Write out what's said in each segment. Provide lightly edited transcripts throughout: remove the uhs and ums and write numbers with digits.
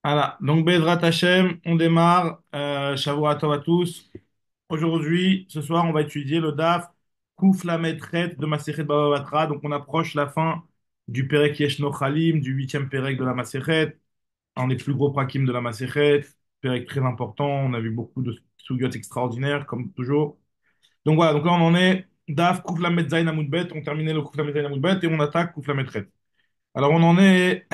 Voilà, donc Bezrat Hashem, on démarre. Shavua Tov à tous. Aujourd'hui, ce soir, on va étudier le DAF Kouf Lamed Chet de Masechet Baba Batra. Donc, on approche la fin du Perek Yeshno Chalim, du huitième Perek de la Masechet, un des plus gros prakim de la Masechet. Perek très important. On a vu beaucoup de sougiotes extraordinaires, comme toujours. Donc voilà, donc là, on en est DAF Kouf Lamed Zayin Amud Bet. On terminait le Kouf Lamed Zayin Amud Bet et on attaque Kouf Lamed Chet. Alors, on en est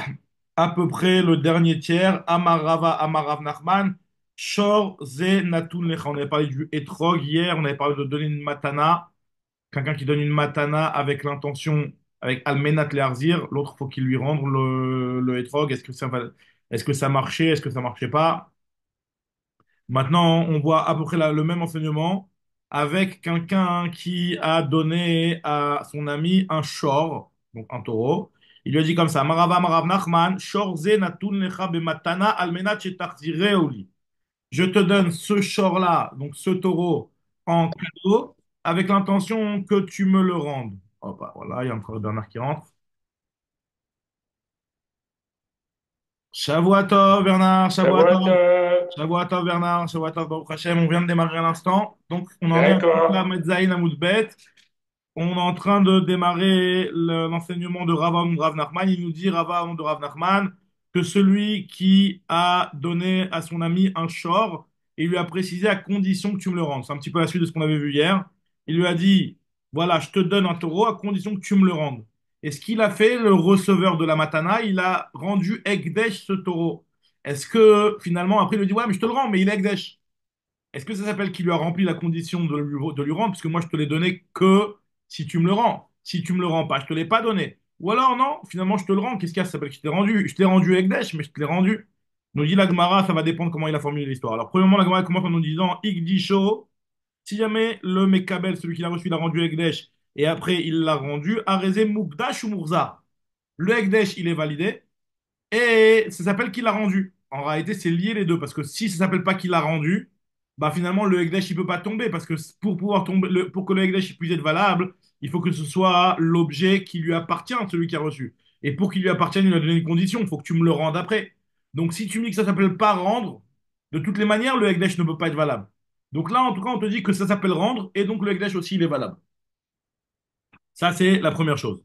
à peu près le dernier tiers. Amar Rava, Amar Rav Nachman, Shor Ze Natun Lecha. On avait parlé du Etrog hier, on avait parlé de donner une matana. Quelqu'un qui donne une matana avec l'intention, avec Almenat Leharzir, l'autre, faut qu'il lui rende le Etrog. Est-ce que ça marchait, est-ce que ça marchait pas? Maintenant, on voit à peu près le même enseignement avec quelqu'un qui a donné à son ami un shor, donc un taureau. Il lui a dit comme ça, Marava Marav Nachman, shor ze natun lecha bematana almenat shetarzireu. Je te donne ce shor-là, donc ce taureau, en cadeau, avec l'intention que tu me le rendes. Hop, voilà, il y a encore Bernard qui rentre. Shavuatov, Bernard, Shavuatov. Shavuot, Shavuatov, Bernard, Shavuatov, Baruch Hashem. On vient de démarrer à l'instant. Donc, on en est bien à Kufla toi. Metzaïn Amoudbet. On est en train de démarrer l'enseignement de Rava de Rav Nachman. Il nous dit, Rava de Rav Nachman, que celui qui a donné à son ami un shor, il lui a précisé à condition que tu me le rendes. C'est un petit peu la suite de ce qu'on avait vu hier. Il lui a dit, voilà, je te donne un taureau à condition que tu me le rendes. Et ce qu'il a fait, le receveur de la matana, il a rendu Ekdesh ce taureau. Est-ce que finalement, après, il lui dit, ouais, mais je te le rends, mais il est Ekdesh. Est-ce que ça s'appelle qu'il lui a rempli la condition de lui rendre, puisque moi je te l'ai donné que si tu me le rends. Si tu me le rends pas, je te l'ai pas donné. Ou alors non, finalement je te le rends. Qu'est-ce qu'il y a? Ça s'appelle que je t'ai rendu. Je t'ai rendu Ekdesh, mais je te l'ai rendu. Nous dit la Gemara, ça va dépendre comment il a formulé l'histoire. Alors premièrement, la Gemara commence en nous disant Ikdisho, si jamais le Mekabel, celui qui l'a reçu, il a rendu Ekdesh, et après il l'a rendu, Areze Mukdash ou Murza. Le Ekdesh, il est validé, et ça s'appelle qu'il l'a rendu. En réalité, c'est lié les deux, parce que si ça s'appelle pas qu'il l'a rendu, bah finalement le Ekdesh il peut pas tomber, parce que pour pouvoir tomber, pour que le Ekdesh il puisse être valable, il faut que ce soit l'objet qui lui appartient, celui qui a reçu. Et pour qu'il lui appartienne, il lui a donné une condition, il faut que tu me le rendes après. Donc si tu me dis que ça s'appelle pas rendre, de toutes les manières, le Ekdesh ne peut pas être valable. Donc là, en tout cas, on te dit que ça s'appelle rendre, et donc le Ekdesh aussi, il est valable. Ça, c'est la première chose.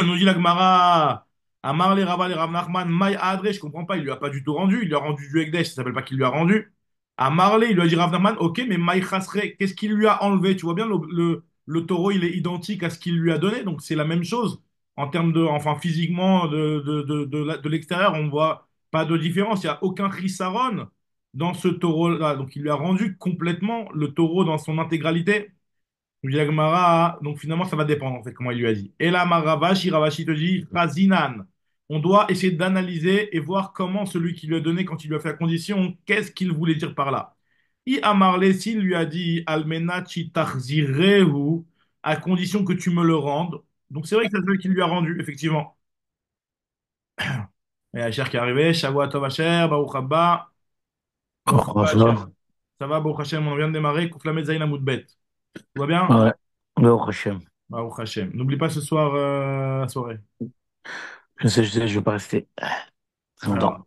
Nous dit la Gemara, Amar les Rava les Rav Nachman, Maï Adre, je comprends pas, il lui a pas du tout rendu, il lui a rendu du Ekdesh, ça s'appelle pas qu'il lui a rendu. Amar il lui a dit Rav Nachman, ok, mais Maï Chasre, qu'est-ce qu'il lui a enlevé? Tu vois bien, le taureau, il est identique à ce qu'il lui a donné, donc c'est la même chose. En termes de, enfin, physiquement, de l'extérieur, on voit pas de différence, il n'y a aucun chisaron dans ce taureau-là. Donc il lui a rendu complètement le taureau dans son intégralité. Donc, dit la Gemara, donc finalement, ça va dépendre, en fait, comment il lui a dit. Et là, Maravashi, Ravashi te dit, Razinan. On doit essayer d'analyser et voir comment celui qui lui a donné, quand il lui a fait la condition, qu'est-ce qu'il voulait dire par là. I Amarle, s'il lui a dit, Almenachi Tarzireu, à condition que tu me le rendes. Donc, c'est vrai que c'est celui qui lui a rendu, effectivement. Et Hacher qui est arrivé, Shavua Tov Hacher, Baruch Haba, Baruch Comment Haba ça Hacher. va? Ça va, Baruch Hashem, on vient de démarrer, Kouflamet Zayin Amoudbet. Tout va bien? Ouais, Baruch Hashem. Baruch Hashem. N'oublie pas ce soir, la soirée. Je vais pas rester très longtemps.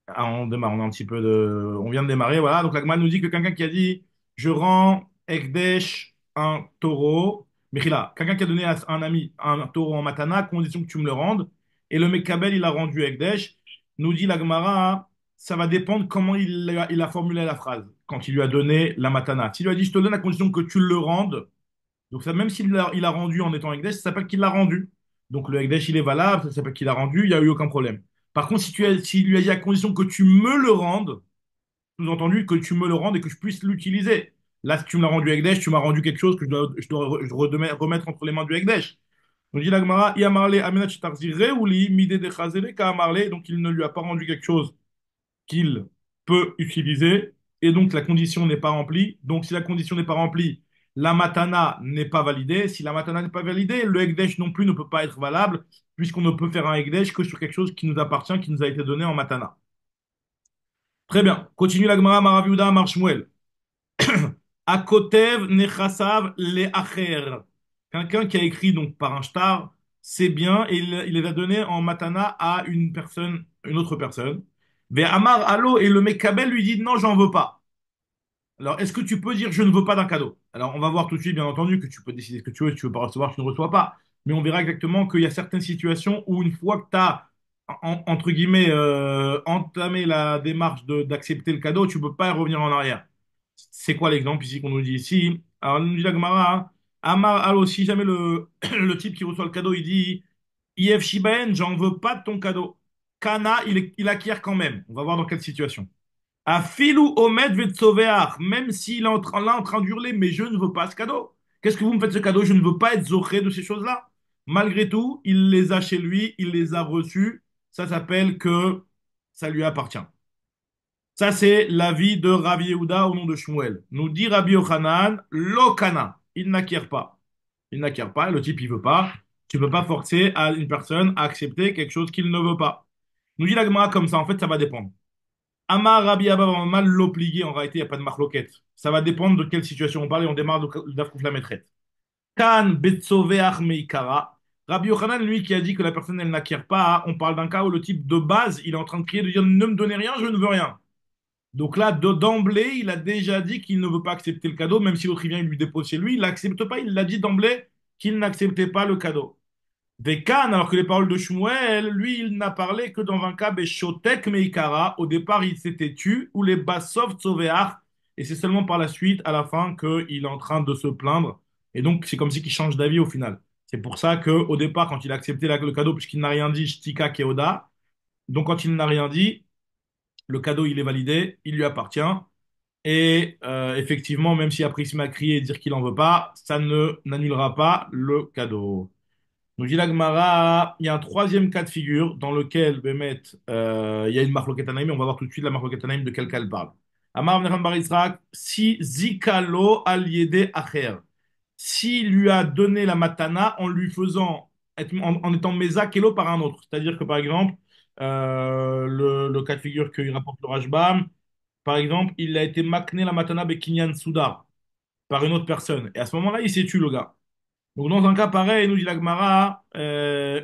Alors, on démarre, on a un petit peu de... On vient de démarrer, voilà. Donc la Gemara nous dit que quelqu'un qui a dit je rends Ekdesh un taureau, Mechila, quelqu'un qui a donné à un ami un taureau en matana, à condition que tu me le rendes, et le Mekabel, il a rendu Ekdesh, nous dit la Gemara, ça va dépendre comment il a formulé la phrase, quand il lui a donné la matana. S'il lui a dit je te le donne à condition que tu le rendes, donc ça, même s'il a rendu en étant Ekdesh, ça s'appelle qu'il l'a rendu. Donc le Ekdesh, il est valable, ça s'appelle qu'il l'a rendu, il n'y a eu aucun problème. Par contre, s'il lui a dit à condition que tu me le rendes, sous-entendu que tu me le rendes et que je puisse l'utiliser. Là, si tu me l'as rendu Ekdesh, tu m'as rendu quelque chose que je dois remettre entre les mains du Ekdesh. Donc dit la Gemara, Iamarle amenat shtarzi reuli mide de chazele ka amarle. Donc il ne lui a pas rendu quelque chose qu'il peut utiliser, et donc la condition n'est pas remplie. Donc si la condition n'est pas remplie, la matana n'est pas validée. Si la matana n'est pas validée, le Ekdesh non plus ne peut pas être valable, puisqu'on ne peut faire un Ekdesh que sur quelque chose qui nous appartient, qui nous a été donné en matana. Très bien. Continue la Gemara, Maraviuda, Marshmuel. Akotev nechasav leacher. Quelqu'un qui a écrit donc par un shtar, c'est bien, et il les a donnés en matana à une personne, une autre personne. Vers Amar Allo, et le Mekabel lui dit non, j'en veux pas. Alors, est-ce que tu peux dire je ne veux pas d'un cadeau? Alors, on va voir tout de suite, bien entendu, que tu peux décider ce que tu veux, si tu veux pas recevoir, tu ne reçois pas. Mais on verra exactement qu'il y a certaines situations où une fois que tu as, entre guillemets, entamé la démarche d'accepter le cadeau, tu ne peux pas revenir en arrière. C'est quoi l'exemple ici qu'on nous dit ici? Alors, nous dit la Gemara, hein, Amar, alors si jamais le type qui reçoit le cadeau, il dit, IF Shibaen, j'en veux pas de ton cadeau. Kana, il acquiert quand même. On va voir dans quelle situation. À filou omed vetsoveach, même s'il est là en train d'hurler, mais je ne veux pas ce cadeau. Qu'est-ce que vous me faites ce cadeau? Je ne veux pas être zoché de ces choses-là. Malgré tout, il les a chez lui, il les a reçus. Ça s'appelle que ça lui appartient. Ça, c'est l'avis de Rabbi Yehuda au nom de Shmuel. Nous dit Rabbi Yochanan, lokana. Il n'acquiert pas. Il n'acquiert pas, le type, il veut pas. Tu ne peux pas forcer à une personne à accepter quelque chose qu'il ne veut pas. Nous dit la Gemara comme ça, en fait, ça va dépendre. Amar Rabbi Abba va mal l'obliger, en réalité, il n'y a pas de marloquette. Ça va dépendre de quelle situation on parle et on démarre de d'Afkouf la maîtresse. Kan Betsoveach Meikara. Rabbi Yochanan, lui, qui a dit que la personne, elle n'acquiert pas, on parle d'un cas où le type de base, il est en train de crier, de dire ne me donnez rien, je ne veux rien. Donc là, d'emblée, il a déjà dit qu'il ne veut pas accepter le cadeau, même si l'autre il vient, il lui dépose chez lui, il n'accepte pas, il l'a dit d'emblée qu'il n'acceptait pas le cadeau. Vekan, alors que les paroles de Shmuel, lui, il n'a parlé que dans un cas Beshotek Meikara. Au départ, il s'était tu, ou les Basov Tzoveach, et c'est seulement par la suite, à la fin, qu'il est en train de se plaindre. Et donc, c'est comme si qu'il change d'avis au final. C'est pour ça qu'au départ, quand il a accepté le cadeau, puisqu'il n'a rien dit, Shtika Keoda, donc quand il n'a rien dit, le cadeau, il est validé, il lui appartient. Et effectivement, même si après il se met à crier et dire qu'il n'en veut pas, ça ne n'annulera pas le cadeau. Donc, dit la Gemara, il y a un troisième cas de figure dans lequel, Bémet, il y a une marloquet Tanaïm, et on va voir tout de suite la marloquet Tanaïm de quel cas elle parle. Amar Ibn Bar Yisraak, si zikalo al yede acher, s'il lui a donné la matana en lui faisant, en étant mesa kelo par un autre. C'est-à-dire que, par exemple, le cas de figure qu'il rapporte le Rashbam, par exemple, il a été makné la matana bekinyan soudar par une autre personne. Et à ce moment-là, il s'est tué, le gars. Donc, dans un cas pareil, nous dit la Gemara,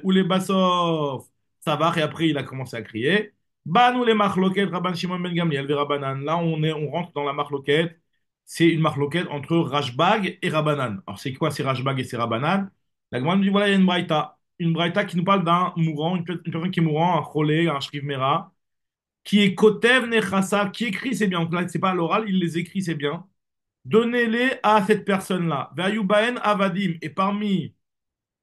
où les bassors, ça va, et après, il a commencé à crier. Bah, nous, les marloquettes, Rabban Shimon Ben Gamliel, et Rabbanan. Là, on rentre dans la marloquette. C'est une marloquette entre Rashbag et Rabbanan. Alors, c'est quoi, c'est Rashbag et c'est Rabbanan? La Gemara nous dit, voilà, il y a une braïta. Une braïta qui nous parle d'un mourant, une personne qui est mourant, un cholé, un shriv mera, qui est kotev nechasa, qui écrit, c'est bien. Donc là, c'est pas à l'oral, il les écrit, c'est bien. Donnez-les à cette personne-là. Ve'ayubaen avadim. Et parmi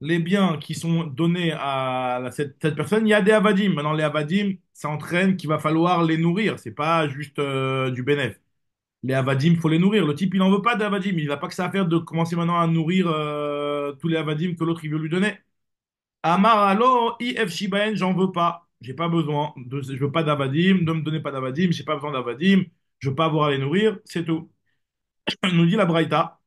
les biens qui sont donnés à cette personne, il y a des avadim. Maintenant, les avadim, ça entraîne qu'il va falloir les nourrir. C'est pas juste du bénéf. Les avadim, il faut les nourrir. Le type, il n'en veut pas d'avadim. Il n'a pas que ça à faire de commencer maintenant à nourrir tous les avadim que l'autre il veut lui donner. Amar alo, if shibaen, j'en veux pas. J'ai pas besoin. Je veux pas d'avadim. Ne me donnez pas d'avadim. J'ai pas besoin d'avadim. Je veux pas avoir à les nourrir. C'est tout. Nous dit la Braïta.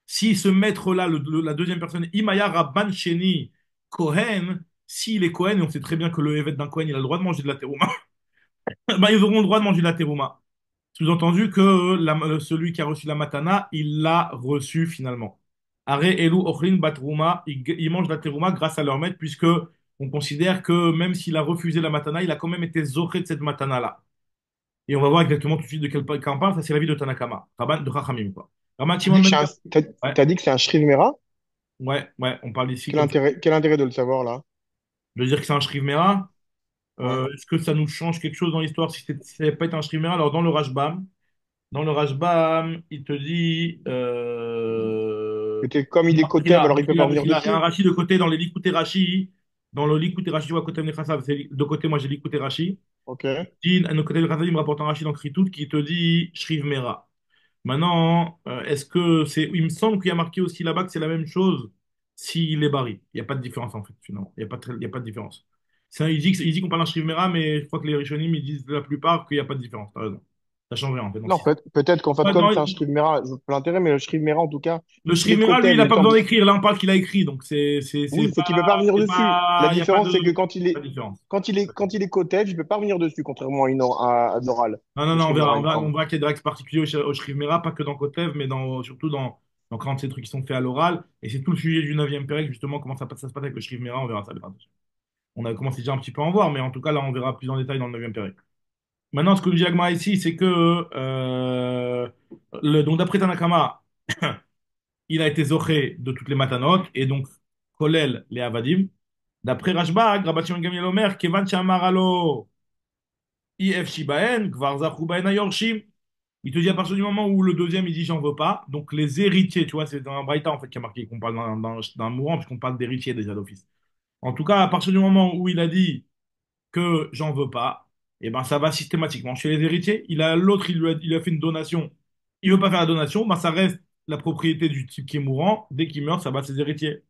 Si ce maître-là, la deuxième personne, Imaya Rabban Sheni Kohen, s'il est Kohen, et on sait très bien que le évêque d'un Kohen, il a le droit de manger de la terouma, ben, ils auront le droit de manger de la terouma. Sous-entendu que celui qui a reçu la matana, il l'a reçu finalement. Are Elu Ochlin Batrouma, ils mangent de la terouma grâce à leur maître, puisque on considère que même s'il a refusé la matana, il a quand même été zoché de cette matana-là. Et on va voir exactement tout de suite de quel cas on parle. Ça, c'est la vie de Tanakama, Rabban de Chachamim, quoi. Rabban Tu Shimon dis que Ben c'est Gamliel. Ouais, t'as dit que c'est un Shriv Mera? ouais, on parle ici Quel comme ça. intérêt, quel intérêt de le savoir là? De dire que c'est un Shriv Mera, Ouais. est-ce que ça nous change quelque chose dans l'histoire si ça n'avait pas été un Shriv Mera? Alors, dans le Rashbam, il te dit. Comme il est Kotev, alors il peut pas revenir Il y a un dessus? Rashi de côté dans les Likuté Rashi. Dans le Likuté Rashi, tu vois, côté Nechassav, c'est de côté, moi j'ai Likuté Rashi. Ok. De côté de Nechassav, il me rapporte un Rashi dans Kritout qui te dit Shriv Mera. Maintenant, est-ce que c'est. Il me semble qu'il y a marqué aussi là-bas que c'est la même chose s'il est baril. Il n'y a pas de différence en fait, finalement. Il y a pas de différence. Il dit qu'on parle d'un Shriv Mera, mais je crois que les Rishonim, ils disent la plupart qu'il n'y a pas de différence. T'as raison. Ça change rien en fait. Donc, Non, peut-être qu'en fait, comme c'est un Shriv Mera, je vois pas l'intérêt, mais le Shriv Mera, en tout cas, le s'il est Shrimera, lui, il Kotev, n'a le pas temps besoin de... d'écrire. Là, on parle qu'il a écrit. Donc, Oui, c'est qu'il peut pas revenir dessus. La il n'y a pas différence, c'est que pas de différence. quand il est Kotev, il peut pas revenir dessus, contrairement à de l'oral. Non, non, Le non, on Shriv verra. Mera, il me On semble. verra qu'il y a des règles particuliers au Shrimera, pas que dans Kotev, mais surtout dans quand ces trucs qui sont faits à l'oral. Et c'est tout le sujet du 9e Pérec, justement, comment ça se passe avec le Shrimera. On verra ça. On a commencé déjà un petit peu à en voir, mais en tout cas, là, on verra plus en détail dans le 9e péril. Maintenant, ce que nous dit Agmara ici, c'est que, donc d'après Tanakama, il a été zoché de toutes les matanot, et donc, Kolel les Avadim. D'après Rashbag, Rabbi Shimon Gamliel Omer, Kevan Shamar Alo, IF Shibaen, Kvar Zachu Baen Ayorshim. Il te dit à partir du moment où le deuxième il dit j'en veux pas, donc les héritiers, tu vois, c'est dans un Braïta en fait qui a marqué qu'on parle d'un mourant, puisqu'on parle d'héritiers déjà d'office. En tout cas, à partir du moment où il a dit que j'en veux pas, et ben ça va systématiquement chez les héritiers. L'autre, il a fait une donation, il veut pas faire la donation, ben ça reste la propriété du type qui est mourant. Dès qu'il meurt, ça va à ses héritiers.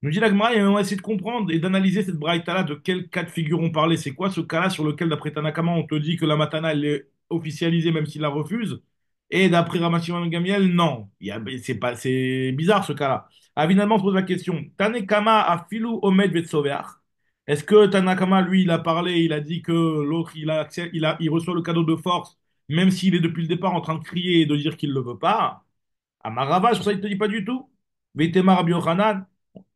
Nous dit l'Agmara, et on va essayer de comprendre et d'analyser cette braïta-là, de quel cas de figure on parlait. C'est quoi ce cas-là sur lequel, d'après Tanakama, on te dit que la matana, elle est officialisée même s'il la refuse, et d'après Ramash Shimon Gamiel, non. C'est pas, c'est bizarre ce cas-là. Finalement, on se pose la question, Tanekama a filou omed vetsoveach. Est-ce que Tanakama, lui, il a parlé, il a dit que l'autre, il reçoit le cadeau de force, même s'il est depuis le départ en train de crier et de dire qu'il ne le veut pas? Amarava, sur ça, il te dit pas du tout. Veitema Rabbi Yochanan.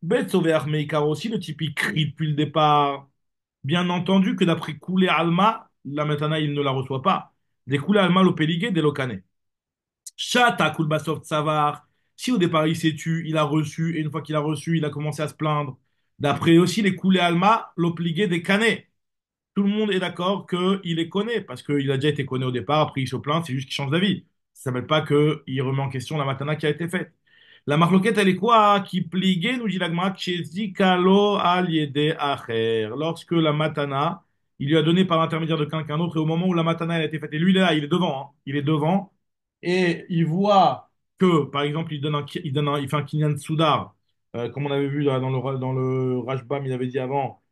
Bête sauvé Meikar aussi, le type il crie depuis le départ. Bien entendu que d'après Koulé Alma, la Matana il ne la reçoit pas. Des Koulé Alma l'Opéligé, des Lokane. Chata Koulbasov Tsavar, si au départ il s'est tu, il a reçu, et une fois qu'il a reçu, il a commencé à se plaindre. D'après aussi les Koulé Alma, l'Opéligé des Canets. Tout le monde est d'accord qu'il est connu, parce qu'il a déjà été connu au départ, après il se plaint, c'est juste qu'il change d'avis. Ça ne s'appelle pas qu'il remet en question la matana qui a été faite. La marloquette, elle est quoi? Qui pligue, nous dit l'agma, kalo al yede acher. Lorsque la matana, il lui a donné par l'intermédiaire de quelqu'un d'autre, et au moment où la matana elle a été faite, et lui il est là, il est devant, hein. Il est devant, et il voit que, par exemple, il fait un kinyan soudar, comme on avait vu là, dans le Rashbam, il avait dit avant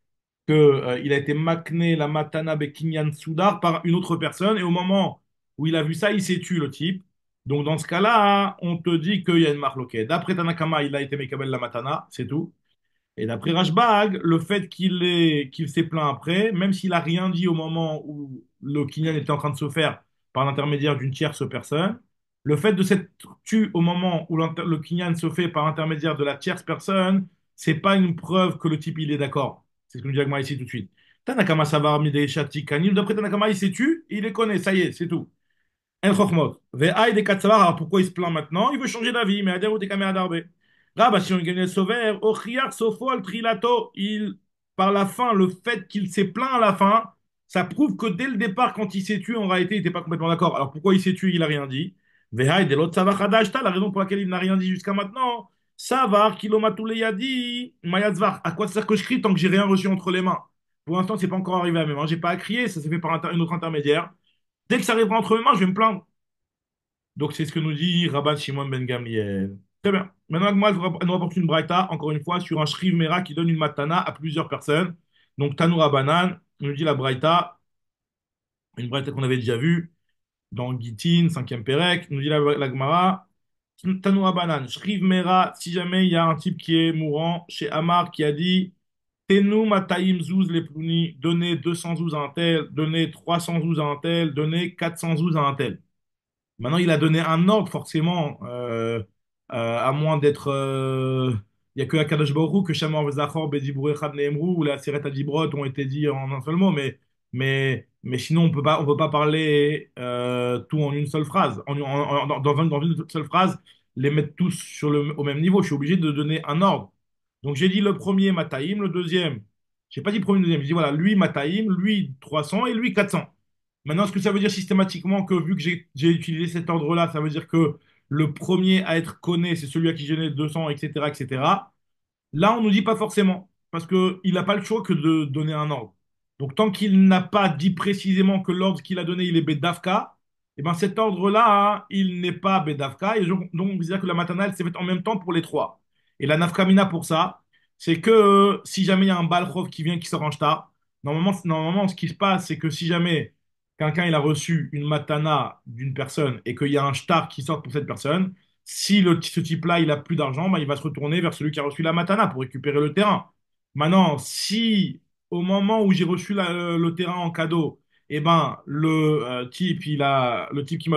que, il a été makné la matana bekinyan soudar par une autre personne, et au moment où il a vu ça, il s'est tué le type. Donc dans ce cas-là, on te dit qu'il y a une marloquette. D'après Tanakama, il a été mekabel la matana, c'est tout. Et d'après Rashbag, le fait qu'il s'est plaint après, même s'il a rien dit au moment où le kinyan était en train de se faire par l'intermédiaire d'une tierce personne, le fait de s'être tué au moment où le kinyan se fait par l'intermédiaire de la tierce personne, c'est pas une preuve que le type il est d'accord. C'est ce que nous dit Agma ici tout de suite. Tanakama Savar Midei Shati Kanil, d'après Tanakama, il s'est tué, il les connaît, ça y est, c'est tout. En Chochmot. Ve'aï de Katsavar, alors pourquoi il se plaint maintenant? Il veut changer d'avis, mais Adèle ou Tekame Adarbe. Rabba, si on gagne le sauveur, Ochiar Sofo al Trilato, par la fin, le fait qu'il s'est plaint à la fin, ça prouve que dès le départ, quand il s'est tué, en réalité, il n'était pas complètement d'accord. Alors pourquoi il s'est tué, il n'a rien dit. Ve'aï de l'autre Savar Hadashta, la raison pour laquelle il n'a rien dit jusqu'à maintenant. Savar, Kilomatoule Yadi, Mayazvar. À quoi ça sert que je crie tant que j'ai rien reçu entre les mains? Pour l'instant, c'est pas encore arrivé à mes mains. J'ai pas à crier, ça s'est fait par un autre intermédiaire. Dès que ça arrivera entre mes mains, je vais me plaindre. Donc, c'est ce que nous dit Rabban Shimon ben Gamliel. Très bien. Maintenant, moi, elle nous rapporte une braïta, encore une fois, sur un shriv mera qui donne une matana à plusieurs personnes. Donc, Tanou Rabbanan, nous dit la braïta, une braïta qu'on avait déjà vue dans Gitin, cinquième Pérec, nous dit la Gemara, Tanou Rabbanan, shriv mera, si jamais il y a un type qui est mourant, chez Amar, qui a dit, Tenu mataim zouz les plouni, donnez 200 zouz à un tel, donnez 300 zouz à un tel, donnez 400 zouz à un tel. Maintenant, il a donné un ordre, forcément, à moins d'être. Il n'y a que Akadosh Baruch Hu, que Shamar Zachor, Bedibouré Echad Nehemru, ou la Seret Adibrot ont été dit en un seul mot, mais sinon, on peut pas parler tout en une seule phrase. Dans une seule phrase, les mettre tous au même niveau. Je suis obligé de donner un ordre. Donc, j'ai dit le premier, Mataïm, le deuxième. Je n'ai pas dit premier, deuxième. J'ai dit, voilà, lui, Mataïm, lui, 300 et lui, 400. Maintenant, est-ce que ça veut dire systématiquement que vu que j'ai utilisé cet ordre-là, ça veut dire que le premier à être conné, c'est celui à qui j'ai donné 200, etc., etc. Là, on ne nous dit pas forcément, parce qu'il n'a pas le choix que de donner un ordre. Donc, tant qu'il n'a pas dit précisément que l'ordre qu'il a donné, il est Bedavka, et ben cet ordre-là, hein, il n'est pas Bedavka, et donc on veut dire que la maternelle s'est faite en même temps pour les trois. Et la Nafkamina pour ça, c'est que si jamais il y a un Balrov qui vient, qui sort en shtar, normalement, ce qui se passe, c'est que si jamais quelqu'un il a reçu une matana d'une personne et qu'il y a un shtar qui sort pour cette personne, si ce type-là, il a plus d'argent, bah, il va se retourner vers celui qui a reçu la matana pour récupérer le terrain. Maintenant, si au moment où j'ai reçu le terrain en cadeau, eh ben, le type qui m'a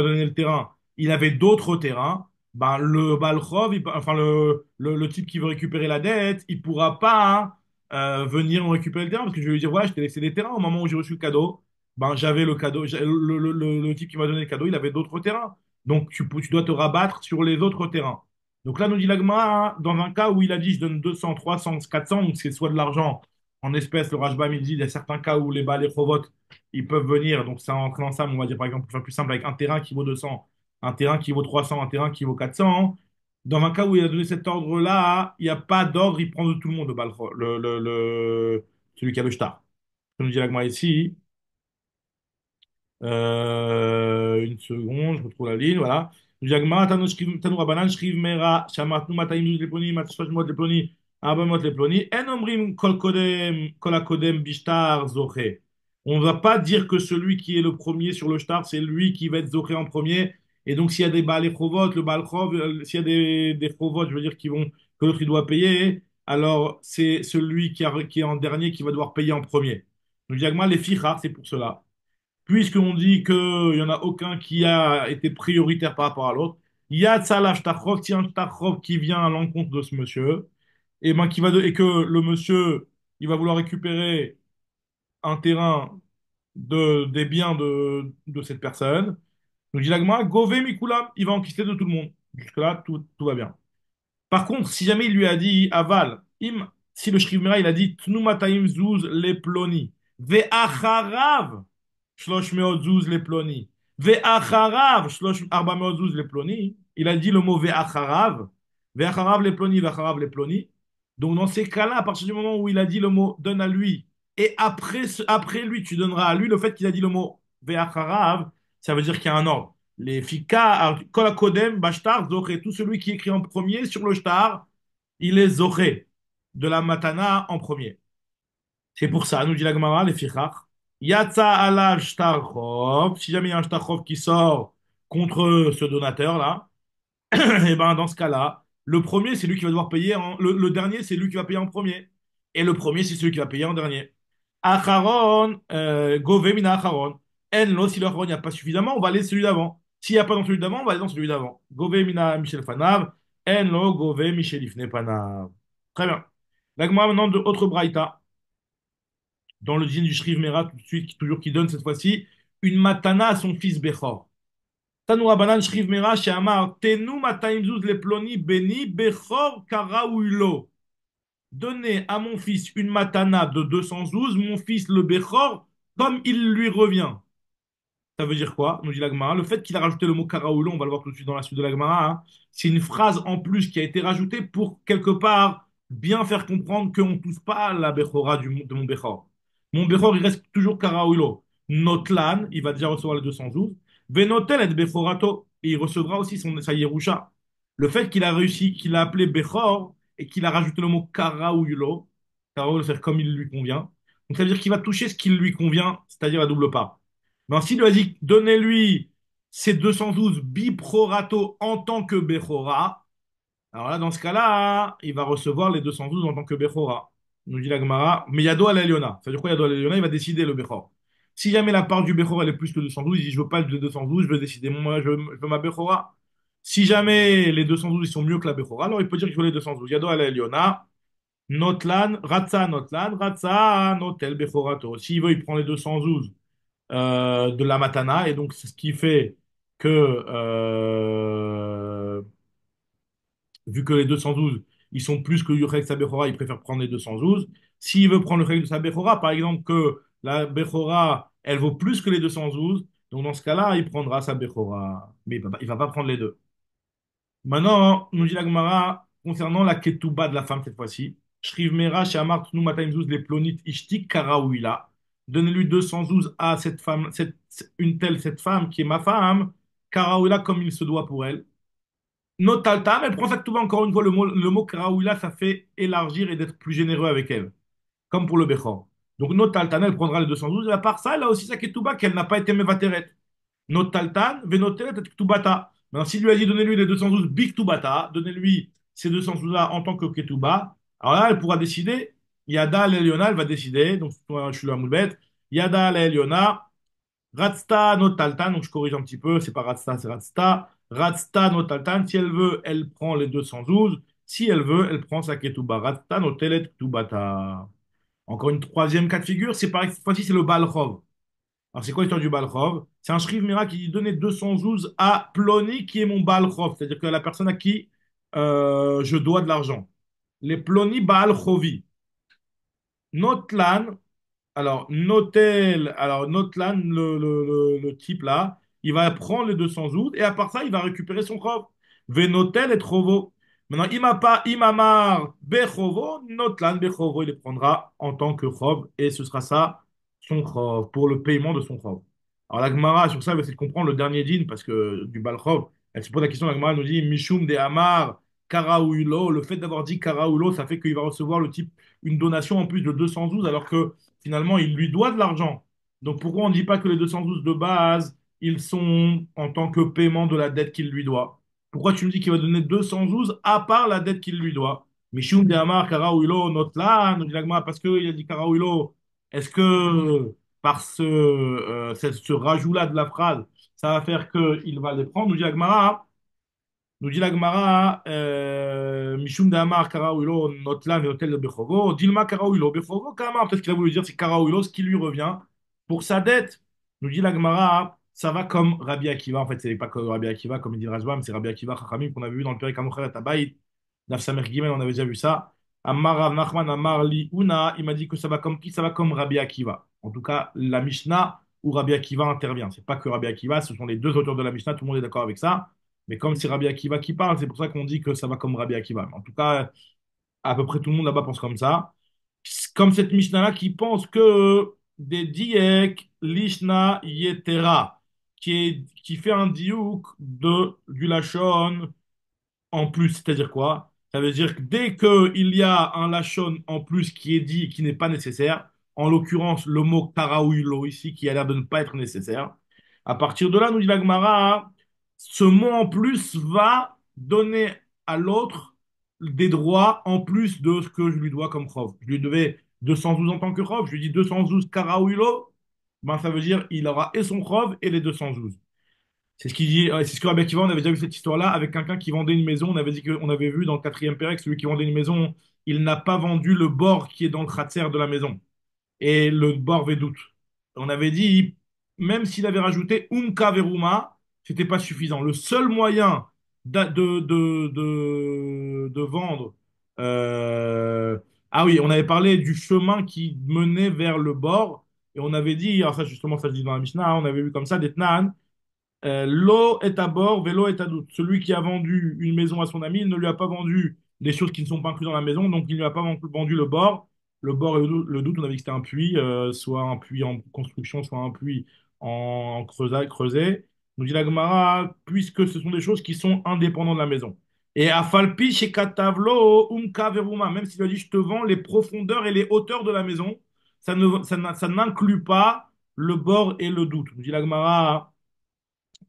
donné le terrain, il avait d'autres terrains, ben, le Balrov, enfin, le type qui veut récupérer la dette, il pourra pas, hein, venir me récupérer le terrain parce que je vais lui dire, voilà, je t'ai laissé des terrains au moment où j'ai reçu le cadeau. Ben, j'avais le cadeau, le type qui m'a donné le cadeau, il avait d'autres terrains. Donc, tu dois te rabattre sur les autres terrains. Donc là, nous dit l'Agma, dans un cas où il a dit, je donne 200, 300, 400, donc c'est soit de l'argent en espèces, le Rajbam, il dit, il y a certains cas où les balais les Chovot, ils peuvent venir, donc ça entre ensemble, on va dire par exemple, pour faire plus simple, avec un terrain qui vaut 200, un terrain qui vaut 300, un terrain qui vaut 400. Dans un cas où il a donné cet ordre-là, il n'y a pas d'ordre, il prend de tout le monde le balro, celui qui a le shtar. Comme nous dit l'Agma ici, une seconde, je retrouve la ligne, voilà. Jagma, Tanu Rabanan, Shriv Mera, Shamatnu Mataim Zuz Leponi, Matshosh Mot Leponi, Abamot Leponi, En Omrim Kol Kodem, Kol Akodem Bishtar Zoché. On ne va pas dire que celui qui est le premier sur le shtar, c'est lui qui va être Zoché en premier. Et donc, s'il y a des Baal Chovot, le Baal Chov, s'il y a des Chovot, je veux dire, que l'autre il doit payer, alors c'est celui qui est en dernier qui va devoir payer en premier. Donc, Jagma, les Fichar, c'est pour cela puisqu'on dit qu'il n'y en a aucun qui a été prioritaire par rapport à l'autre, il y a Salah Shtarchov, si un Shtarchov qui vient à l'encontre de ce monsieur, et que le monsieur, il va vouloir récupérer un terrain des biens de cette personne, donc dit l'Agma, Gové Mikulam, il va enquister de tout le monde. Jusque-là, tout va bien. Par contre, si jamais il lui a dit aval, si le Shriv Mera, il a dit Tnu Matayim Zuz le ploni, ve'acharav shlosh meot zuz le ploni, ve'acharav shlosh arba meot zuz le ploni, il a dit le mot ve'acharav le ploni, ve'acharav le ploni. Donc dans ces cas-là, à partir du moment où il a dit le mot donne à lui, et après lui, tu donneras à lui, le fait qu'il a dit le mot ve'acharav, ça veut dire qu'il y a un ordre. Les fika, kol kodem, bashtar, zoré. Tout celui qui écrit en premier sur le shtar, il est zoré de la matana en premier. C'est pour ça, nous dit la Gemara, les fichach. Yatsa ala shtarchov. Si jamais il y a un shtarchov qui sort contre ce donateur-là, et ben dans ce cas-là, le premier, c'est lui qui va devoir payer. Le dernier, c'est lui qui va payer en premier. Et le premier, c'est celui qui va payer en dernier. Acharon, gove mina acharon. En lo, si l'acharon, il n'y a pas suffisamment, on va aller celui d'avant. S'il n'y a pas dans celui d'avant, on va aller dans celui d'avant. Gove mina Michel Fanav. En lo, gove Michel Ifne Panav. Très bien. La Gemara maintenant de autre braïta, dans le dîner du Shriv Mera, tout de suite, toujours qui donne cette fois-ci une matana à son fils Bechor. Tanoura banan shriv mera she'amar tenu matayim zuz leploni beni bechor karaouilo. Donnez à mon fils une matana de 212, mon fils le bechor, comme il lui revient. Ça veut dire quoi? Nous dit la Gemara. Le fait qu'il a rajouté le mot karaoulo, on va le voir tout de suite dans la suite de la Gemara, hein, c'est une phrase en plus qui a été rajoutée pour quelque part bien faire comprendre qu'on ne touche pas à la bechora de mon bechor. Mon bechor, il reste toujours karaoulo. Notlan, il va déjà recevoir les 212. Venotel et bechorato, et il recevra aussi sa yerusha. Le fait qu'il a réussi, qu'il a appelé bechor et qu'il a rajouté le mot karaoulo, karaoulo, c'est comme il lui convient. Donc ça veut dire qu'il va toucher ce qui lui convient, c'est-à-dire la double part. Mais s'il lui a dit, donnez-lui ces 212 biprorato en tant que Bechora, alors là, dans ce cas-là, il va recevoir les 212 en tant que Bechora. Nous dit la Gemara, mais Yado à l'Eliona. Ça veut dire quoi Yado à l'Eliona? Il va décider le Bechor. Si jamais la part du Bechor elle est plus que 212, il dit, je veux pas le 212, je veux décider, moi, je veux ma Bechora. Si jamais les 212 ils sont mieux que la Bechora, alors il peut dire qu'il veut les 212. Yado à l'Eliona, Notlan, Ratza, Notel, Bechorato. S'il veut, il prend les 212 de la matana. Et donc, c'est ce qui fait que, vu que les 212, ils sont plus que le Yurek Sabechora, il préfère prendre les 212. S'il veut prendre le Yurek Sabechora, par exemple, que la Bechora, elle vaut plus que les 212, donc dans ce cas-là, il prendra sa Bechora. Mais il va pas prendre les deux. Maintenant, nous dit la Gemara, concernant la ketouba de la femme cette fois-ci. Shriv Mera, Shamar, Tnu, Matayim, Zouz, les plonit, Ishtik, Karaouila. Donnez-lui 212 à cette femme, cette femme qui est ma femme, Karaouila comme il se doit pour elle. Notaltam, elle prend sa ketouba encore une fois, le mot Karaouila, ça fait élargir et d'être plus généreux avec elle, comme pour le Bechor. Donc Notaltan, elle prendra les 212, et à part ça, elle a aussi sa ketouba qu'elle n'a pas été mevateret. Notaltan, venoteret et ktubata. Maintenant, s'il lui a dit donnez-lui les 212 big tubata, donnez-lui ces 212-là en tant que ketuba, alors là, elle pourra décider. Yada l'Eliona, elle va décider. Donc, je suis la moulbette. Yada l'Eliona, Ratsta notaltan. Donc, je corrige un petit peu. C'est pas Ratsta, c'est Ratsta. Ratsta notaltan. Si elle veut, elle prend les 212. Si elle veut, elle prend sa ketuba. Ratsta notelet ktubata. Encore une troisième cas de figure, c'est pareil, cette fois-ci, c'est le Balchov. Alors, c'est quoi l'histoire du Balchov? C'est un shriv mira qui dit donner 212 à Ploni qui est mon Balchov, c'est-à-dire que la personne à qui je dois de l'argent. Les Ploni Balchovi. Notlan, Notlan, le type là, il va prendre les 212 et à part ça, il va récupérer son chov. Venotel et Trovo. Maintenant, Imamar Bechovo, Notlan Bechovo, il les prendra en tant que chov et ce sera ça, son chov, pour le paiement de son chov. Alors la Gemara, sur ça, elle va essayer de comprendre le dernier din parce que du Balchov, elle se pose la question, la Gemara nous dit Mishum de Amar, Karaouilo, le fait d'avoir dit Karaouilo, ça fait qu'il va recevoir le type une donation en plus de 212 alors que finalement, il lui doit de l'argent. Donc pourquoi on ne dit pas que les 212 de base, ils sont en tant que paiement de la dette qu'il lui doit? Pourquoi tu me dis qu'il va donner 212 à part la dette qu'il lui doit? Mishum de Amar, Karaouilo, Notla, nous dit l'agma, parce qu'il a dit Karaouilo, est-ce que par ce rajout-là de la phrase, ça va faire qu'il va les prendre? Nous dit l'agma, nous dit la Gemara, Mishum Damar Karaouilo, Notlan et Hotel de Bechovo, Dilma Karaouilo, Bechovo, Kama. Peut-être qu'il a voulu dire c'est Karaouilo, ce qui lui revient pour sa dette. Nous dit la Gemara, ça va comme Rabbi Akiva. En fait, c'est pas comme Rabbi Akiva, comme il dit le Rajbam, c'est Rabbi Akiva Chachamim qu'on avait vu dans le Pérek Amocher et Tabaït. Naf Samer Gimel, on avait déjà vu ça. Amar Rav Nachman, Amar Li Una, il m'a dit que ça va comme qui? Ça va comme Rabbi Akiva. En tout cas, la Mishnah où Rabbi Akiva intervient. C'est pas que Rabbi Akiva, ce sont les deux auteurs de la Mishnah, tout le monde est d'accord avec ça. Mais comme c'est Rabbi Akiva qui parle, c'est pour ça qu'on dit que ça va comme Rabbi Akiva. En tout cas, à peu près tout le monde là-bas pense comme ça. Comme cette Mishnah-là qui pense que des diek lishna yetera, qui fait un diouk du lachon en plus, c'est-à-dire quoi? Ça veut dire que dès qu'il y a un lachon en plus qui est dit et qui n'est pas nécessaire, en l'occurrence le mot karaouilo ici qui a l'air de ne pas être nécessaire, à partir de là, nous dit la Gemara, ce mot en plus va donner à l'autre des droits en plus de ce que je lui dois comme chov. Je lui devais 212 en tant que chov, je lui dis 212 karaouilo, ben ça veut dire il aura et son chov et les 212. C'est ce qu'il dit, c'est ce que Rabbi Akiva, on avait déjà vu cette histoire-là avec quelqu'un qui vendait une maison. On avait dit qu'on avait vu dans le quatrième Pérec, celui qui vendait une maison, il n'a pas vendu le bord qui est dans le khatser de la maison et le bord Vedout. On avait dit, même s'il avait rajouté Umka Veruma, c'était pas suffisant. Le seul moyen de vendre. euh, Ah oui, on avait parlé du chemin qui menait vers le bord. Et on avait dit, alors ça justement, ça se dit dans la Mishnah, on avait vu comme ça des Tnan. L'eau est à bord, vélo est à doute. Celui qui a vendu une maison à son ami, il ne lui a pas vendu des choses qui ne sont pas incluses dans la maison, donc il ne lui a pas vendu le bord. Le bord et le doute, on avait dit que c'était un puits, soit un puits en construction, soit un puits en creusé. Nous dit la Gemara, puisque ce sont des choses qui sont indépendantes de la maison. Et à Falpi, chez Katavlo, Umka Veruma, même s'il a dit je te vends les profondeurs et les hauteurs de la maison, ça n'inclut pas le bord et le doute. Nous dit la Gemara,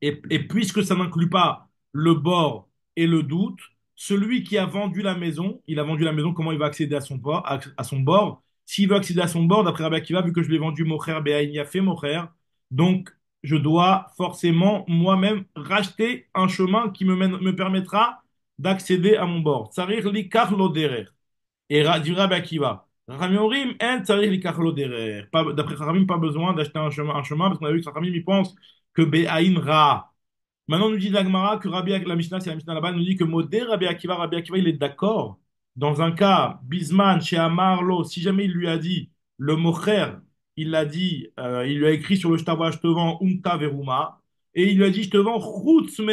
et puisque ça n'inclut pas le bord et le doute, celui qui a vendu la maison, il a vendu la maison, comment il va accéder à son bord, à son bord? S'il veut accéder à son bord, d'après Rabbi Akiva, vu que je l'ai vendu mocher, il a fait mocher, donc je dois forcément moi-même racheter un chemin qui me permettra d'accéder à mon bord. Tsarir likach lo derer. Et dit Rabbi Akiva, Chachamim orim, en tzarich likach lo derer. D'après Chachamim, pas besoin d'acheter un chemin, parce qu'on a vu que Chachamim, il pense que Be'aïn Ra. Maintenant, on nous dit l'Agmara que la Mishnah, c'est la Mishnah là-bas, nous dit que Modé Rabbi Akiva, il est d'accord. Dans un cas, Bisman, chez Amarlo, si jamais il lui a dit, le mocher, il l'a dit, il lui a écrit sur le shtava, je te vends Umta Veruma, et il lui a dit, je te vends Chutzme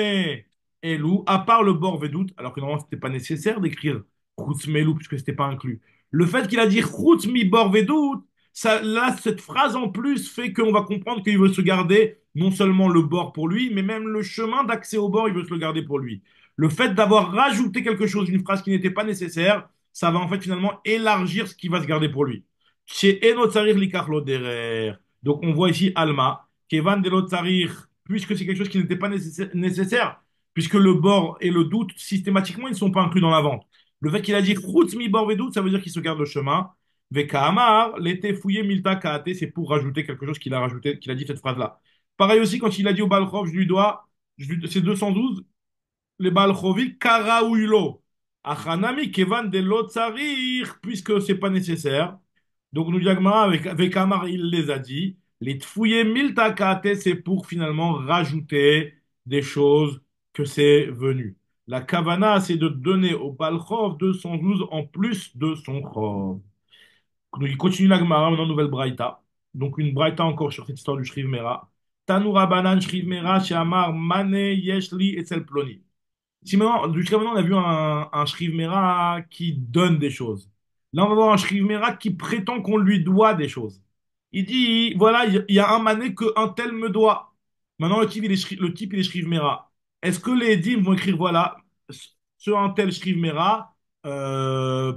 Elou, à part le bord Vedout, alors que normalement, c'était pas nécessaire d'écrire Chutzme Elou, puisque c'était pas inclus. Le fait qu'il a dit Chutzmi bord Vedout, ça, là, cette phrase en plus fait qu'on va comprendre qu'il veut se garder non seulement le bord pour lui, mais même le chemin d'accès au bord, il veut se le garder pour lui. Le fait d'avoir rajouté quelque chose, une phrase qui n'était pas nécessaire, ça va en fait finalement élargir ce qui va se garder pour lui. Chez Enotzarir likachlo derer. Donc on voit ici Alma, Kevan de l'Otzarir, puisque c'est quelque chose qui n'était pas nécessaire, puisque le bord et le doute, systématiquement, ils ne sont pas inclus dans la vente. Le fait qu'il a dit Chutz mi bord doute, ça veut dire qu'il se garde le chemin. Vekahamar, l'été fouillé milta kaate, c'est pour rajouter quelque chose qu'il a rajouté, qu'il a dit cette phrase-là. Pareil aussi, quand il a dit au Balchov, c'est 212, les Balchovi, Karaouilo. Achanami, Kevan de l'Otzarir, puisque c'est pas nécessaire. Donc, nous dit Agmara, avec Amar, il les a dit. Les tfouillés miltakate, c'est pour finalement rajouter des choses que c'est venu. La kavana, c'est de donner au Balchov 212 en plus de son chov. Donc, il continue la Gemara, maintenant, nouvelle braïta. Donc, une braïta encore sur cette histoire du Shriv Mera. Tanoura banan Shriv Mera, chez Amar, Mane, Yeshli, et Ploni. Si maintenant, jusqu'à maintenant, on a vu un Shriv Mera qui donne des choses. Là, on va voir un Shriv Mera qui prétend qu'on lui doit des choses. Il dit, voilà, il y a un mané que un tel me doit. Maintenant, le type, il est Shriv Mera. Est-ce que les dîmes vont écrire, voilà, ce un tel Shriv Mera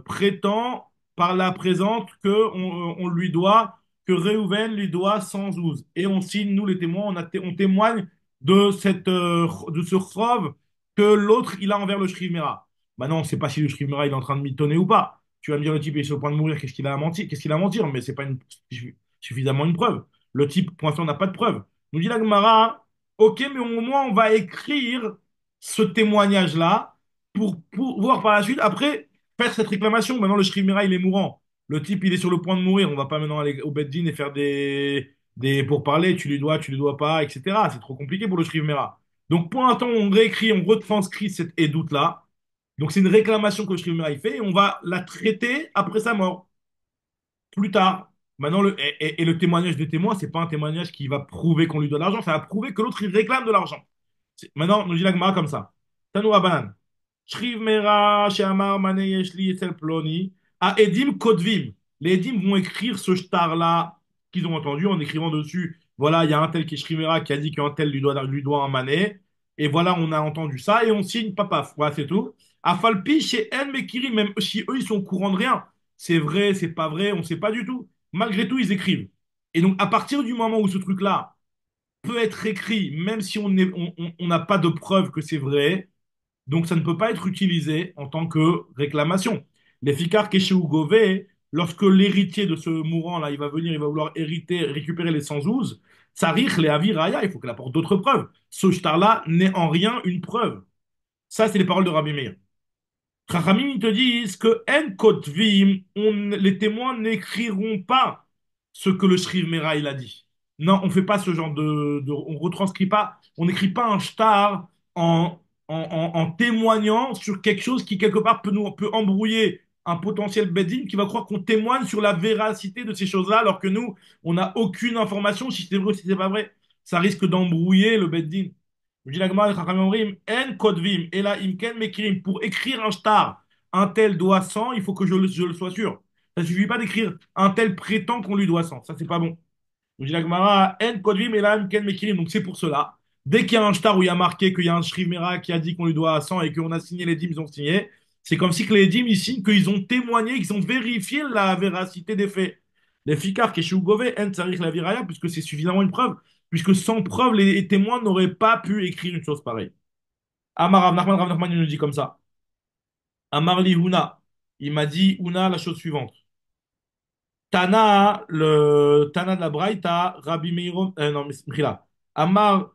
prétend par la présente que on lui doit, que Réhouven lui doit 112. Et on signe, nous les témoins, on témoigne de ce chov que l'autre, il a envers le Shrimera. Maintenant, on ne sait pas si le Shrimera, il est en train de mitonner ou pas. Tu vas me dire, le type est sur le point de mourir, qu'est-ce qu'il a à mentir? Qu'est-ce qu'il a à mentir? Mais c'est pas suffisamment une preuve. Le type, pour l'instant, n'a pas de preuve. Nous dit la Gemara, ok, mais au moins, on va écrire ce témoignage-là pour voir par la suite, après, faire cette réclamation. Maintenant, le Shrimera, il est mourant. Le type, il est sur le point de mourir. On va pas maintenant aller au Beddin et faire des pourparlers. Tu lui dois pas, etc. C'est trop compliqué pour le Shrimera. Donc, pour un temps, on réécrit, on retranscrit cette édoute-là. Donc, c'est une réclamation que le Shrimer fait et on va la traiter après sa mort, plus tard. Maintenant, et le témoignage des témoins, c'est pas un témoignage qui va prouver qu'on lui doit de l'argent, ça va prouver que l'autre, il réclame de l'argent. Maintenant, nous dit la Gemara comme ça. Tanoura Banan. Shriv Mera, Sheamar, Mane, Yeshli, Etzel Ploni. À Edim Kotvim. Les Edim vont écrire ce shtar-là qu'ils ont entendu en écrivant dessus. Voilà, il y a un tel qui est Shriv Mera qui a dit qu'un tel lui doit un mané. Et voilà, on a entendu ça et on signe papa. Voilà, c'est tout. À Falpi, chez En Mekiri, même si eux, ils sont au courant de rien. C'est vrai, c'est pas vrai, on ne sait pas du tout. Malgré tout, ils écrivent. Et donc, à partir du moment où ce truc-là peut être écrit, même si on n'a pas de preuve que c'est vrai, donc ça ne peut pas être utilisé en tant que réclamation. Les ficars Keshéou Gové, lorsque l'héritier de ce mourant-là, il va venir, il va vouloir hériter, récupérer les 112, Tsarich, les Aviraya, il faut qu'elle apporte d'autres preuves. Ce shtar-là n'est en rien une preuve. Ça, c'est les paroles de Rabbi Meir. Chachamim, ils te disent que En Kotvim, les témoins n'écriront pas ce que le Shriv Mera il a dit. Non, on fait pas ce genre on retranscrit pas, on n'écrit pas un shtar en témoignant sur quelque chose qui quelque part peut embrouiller un potentiel bedding qui va croire qu'on témoigne sur la véracité de ces choses-là, alors que nous, on n'a aucune information si c'est vrai ou si c'est pas vrai. Ça risque d'embrouiller le bedding. Je dis la Gemara, les Chachamim omrim, En Kotvim, et là, Imken Mekirim, pour écrire un shtar, un tel doit 100, il faut que je le sois sûr. Ça ne suffit pas d'écrire un tel prétend qu'on lui doit 100. Ça, c'est pas bon. Je dis la Gemara, En Kotvim, et là, Imken Mekirim. Donc, c'est pour cela. Dès qu'il y a un shtar où il y a marqué qu'il y a un Shriv Mera qui a dit qu'on lui doit 100 et qu'on a signé les dîmes, ils ont signé, c'est comme si que les dîmes, ils signent qu'ils ont témoigné, qu'ils ont vérifié la véracité des faits. Les Fikar, Keshu Gove, En Tsarich la Viraya, puisque c'est suffisamment une preuve, puisque sans preuve, les témoins n'auraient pas pu écrire une chose pareille. Amar Rav Nachman, il nous dit comme ça. Amar li Huna. Il m'a dit, Huna, la chose suivante. Tana de la Braïta, Rabbi Meir, non, mais là. Amar,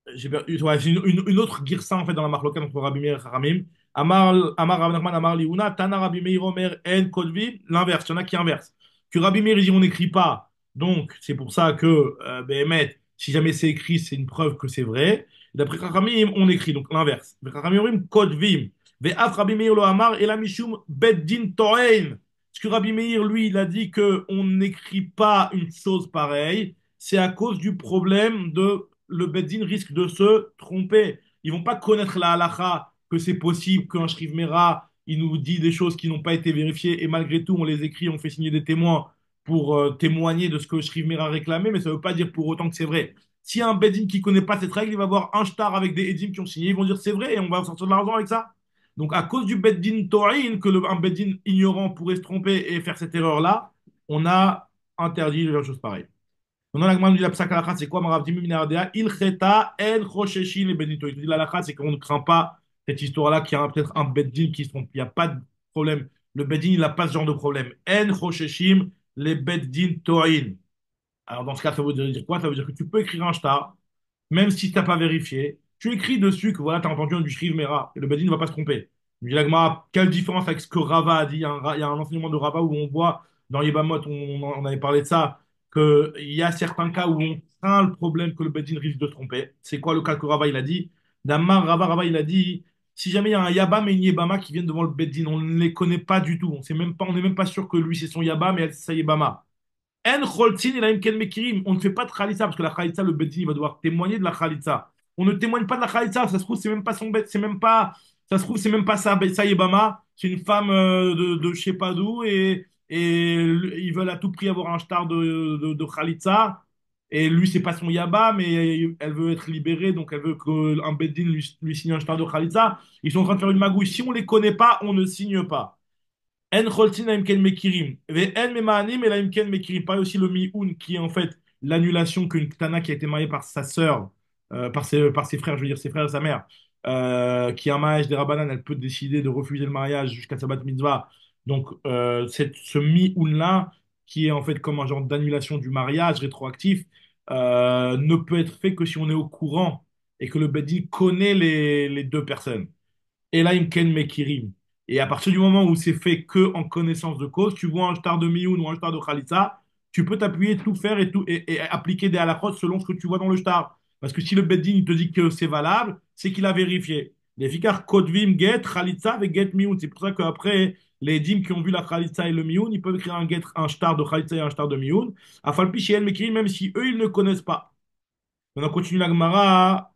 ouais, c'est une autre girsa en fait dans la marloquette entre Rabbi Meir et Haramim. Amar Rav Nachman, Amar li Huna, Tana Rabbi Meir Omer, En Kodvi, l'inverse, il y en a qui inversent. Que Rabbi Meir dit on n'écrit pas, donc c'est pour ça que, Behemet, si jamais c'est écrit, c'est une preuve que c'est vrai. D'après Chachamim, on écrit, donc l'inverse. Chachamim orim kodvim. Ve'af Rabbi Meir lo amar ela mishum beddin to'ein. Parce que Rabbi Meir, lui, il a dit que on n'écrit pas une chose pareille, c'est à cause du problème de le beddin risque de se tromper. Ils vont pas connaître la halacha que c'est possible qu'un shriv mera il nous dit des choses qui n'ont pas été vérifiées et malgré tout on les écrit, on fait signer des témoins pour témoigner de ce que Shriv Mera a réclamé, mais ça ne veut pas dire pour autant que c'est vrai. Si un Bedin qui ne connaît pas cette règle, il va voir un shtar avec des Edim qui ont signé, ils vont dire c'est vrai et on va sortir de l'argent avec ça. Donc à cause du Bedin Torin, que un Bedin ignorant pourrait se tromper et faire cette erreur-là, on a interdit de choses pareilles. Maintenant, la Gemara nous dit la psak halakha, c'est quoi, Marav Dimi Minardea? Il cheta en chosheshi les Bedin. Il dit la halakha, c'est qu'on ne craint pas cette histoire-là, qu'il y a peut-être un Bedin qui se trompe. Il n'y a pas de problème. Le Bedin, il n'a pas ce genre de problème. En chosheshim les Beddin To'in. Alors, dans ce cas, ça veut dire quoi? Ça veut dire que tu peux écrire un shtar, même si tu n'as pas vérifié. Tu écris dessus que voilà, tu as entendu du Shriv Mera, et le Beddin ne va pas se tromper. Il me dit l'agma, quelle différence avec ce que Rava a dit? Il y a un enseignement de Rava où on voit dans Yebamot, on avait parlé de ça, qu'il y a certains cas où on craint le problème que le Bedin risque de se tromper. C'est quoi le cas que Rava il a dit? Damar Rava il a dit, si jamais il y a un Yabam et une Yebama qui viennent devant le Bedin, on ne les connaît pas du tout. On sait même pas, on n'est même pas sûr que lui c'est son Yabam et elle c'est sa Yebama. En Kholtzin et la Imken Mekirim. On ne fait pas de Khalitsa parce que la Khalitsa, le Bedin, il va devoir témoigner de la Khalitsa. On ne témoigne pas de la Khalitsa. Ça se trouve, c'est même pas son bête, c'est même pas, ça se trouve, c'est même pas sa Yebama. C'est une femme de je sais pas d'où et ils veulent à tout prix avoir un star de Khalitsa. Et lui, c'est pas son Yaba, mais elle veut être libérée, donc elle veut qu'un Bedin lui signe un star de Khalitsa. Ils sont en train de faire une magouille. Si on les connaît pas, on ne signe pas. En choltin la imken mekirim. Ve en memaanim et la imken mekirim. Pareil aussi le mi-un qui est en fait l'annulation qu'une Tana qui a été mariée par sa sœur, par ses frères, je veux dire ses frères et sa mère, qui est un mariage des Rabbanan, elle peut décider de refuser le mariage jusqu'à sa bat mitzvah. Donc ce mi-un-là, qui est en fait comme un genre d'annulation du mariage rétroactif, ne peut être fait que si on est au courant et que le Bedi connaît les deux personnes. Elaim Ken Mekirim. Et à partir du moment où c'est fait que en connaissance de cause, tu vois un star de Mioun ou un star de Khalitsa, tu peux t'appuyer, tout faire et appliquer des halakhot selon ce que tu vois dans le star. Parce que si le Beddin il te dit que c'est valable, c'est qu'il a vérifié. Les Fikar Kodvim Get Khalitsa avec Get Mioun. C'est pour ça qu'après, les dîmes qui ont vu la Khalitsa et le Mioun, ils peuvent écrire un star de Khalitsa et un star de Mioun. Afalpi chez El Mekirim, même si eux, ils ne connaissent pas. Maintenant, on continue la Gemara,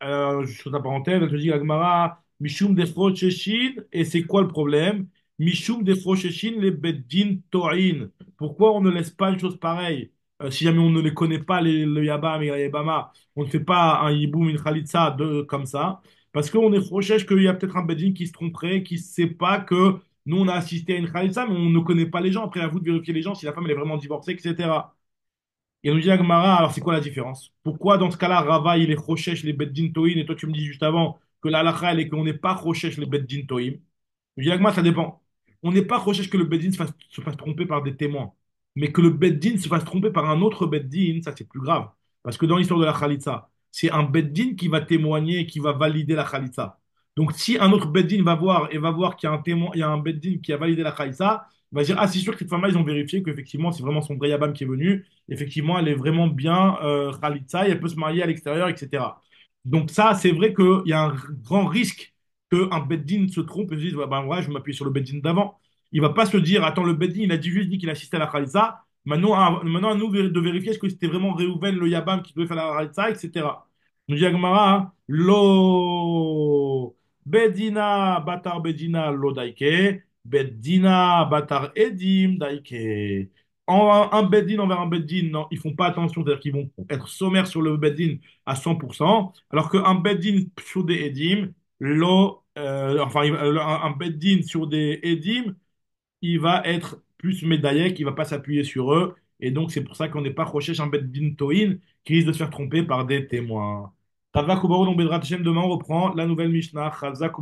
sur ta parenthèse, elle te dit la Gemara, Mishum defrocheshin, et c'est quoi le problème? Mishum defrocheshin les beddin to'in. Pourquoi on ne laisse pas une chose pareille? Si jamais on ne les connaît pas, le Yabam et la Yabama, on ne fait pas un Yiboum, une Khalitsa comme ça, parce qu'on est frochèche qu'il y a peut-être un beddin qui se tromperait, qui ne sait pas que nous on a assisté à une Khalitsa, mais on ne connaît pas les gens. Après, à vous de vérifier les gens, si la femme elle est vraiment divorcée, etc. Et on nous dit Agmara, alors c'est quoi la différence? Pourquoi dans ce cas-là, Rava, il est Rochesh les Beddin Toim, et toi tu me dis juste avant que la halakha, elle est qu'on n'est pas Rochesh les Beddin Toim. Je dis Agmara, ça dépend. On n'est pas Rochesh que le Beddin se fasse tromper par des témoins. Mais que le Beddin se fasse tromper par un autre Beddin, ça c'est plus grave. Parce que dans l'histoire de la Khalitsa, c'est un Beddin qui va témoigner et qui va valider la Khalitsa. Donc si un autre Beddin va voir qu'il y a un témoin, il y a un Beddin qui a validé la Khalitsa, il va dire, ah c'est sûr que cette femme-là, ils ont vérifié qu'effectivement c'est vraiment son vrai Yabam qui est venu effectivement, elle est vraiment bien Khalitsa et elle peut se marier à l'extérieur, etc. Donc ça, c'est vrai qu'il y a un grand risque qu'un Beddin se trompe et se dise, ouais, ben, ouais, je vais m'appuyer sur le Beddin d'avant. Il va pas se dire, attends, le Beddin, il a juste dit qu'il assistait à la Khalitsa. Maintenant, à nous de vérifier est-ce que c'était vraiment Réhouven, le Yabam, qui devait faire la Khalitsa, etc. Nous dit Agmara, hein, lo Bedina batar Bedina lo daike, Bedina batar Edim daike. Un beddin envers un beddin, non, ils font pas attention, c'est-à-dire qu'ils vont être sommaires sur le beddin à 100%, alors qu'un beddin sur des edim, enfin, un beddin sur des edim, il va être plus médaillé, il va pas s'appuyer sur eux, et donc c'est pour ça qu'on n'est pas recherche un beddin tohin qui risque de se faire tromper par des témoins. Chazak Ubaru, donc Bezrat Hashem, demain on reprend la nouvelle Mishnah. Chazak